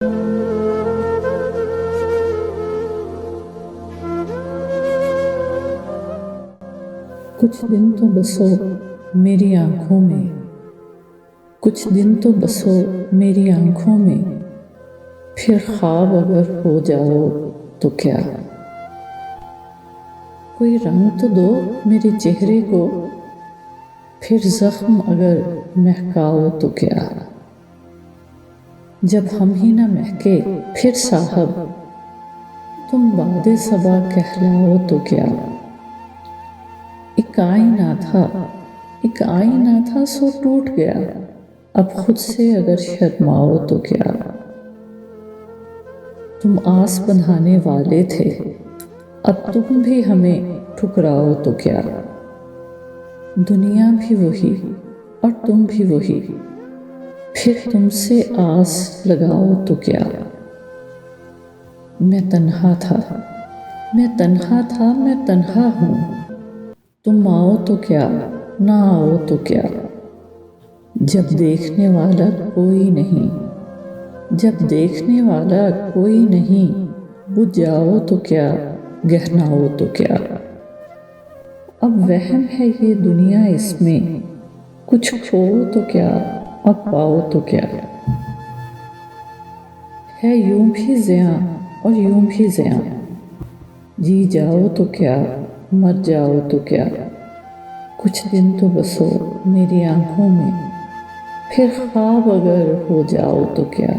کچھ دن تو بسو میری آنکھوں میں، کچھ دن تو بسو میری آنکھوں میں، پھر خواب اگر ہو جاؤ تو کیا، کوئی رنگ تو دو میرے چہرے کو، پھر زخم اگر مہکاؤ تو کیا، جب ہم ہی نہ مہکے پھر صاحب تم باد صبا کہلاؤ تو کیا، ایک آئینہ تھا سو ٹوٹ گیا، اب خود سے اگر شرماؤ تو کیا، تم آس بندھانے والے تھے اب تم بھی ہمیں ٹھکراؤ تو کیا، دنیا بھی وہی اور تم بھی وہی، پھر تم سے آس لگاؤ تو کیا، میں تنہا تھا میں تنہا ہوں، تم آؤ تو کیا نہ آؤ تو کیا، جب دیکھنے والا کوئی نہیں، بجھ جاؤ تو کیا گہناؤ تو کیا، اب وہم ہے یہ دنیا اس میں، کچھ کھو تو کیا اب پاؤ تو کیا، ہے یوں بھی زیاں اور یوں بھی زیاں، جی جاؤ تو کیا مر جاؤ تو کیا، کچھ دن تو بسو میری آنکھوں میں، پھر خواب اگر ہو جاؤ تو کیا۔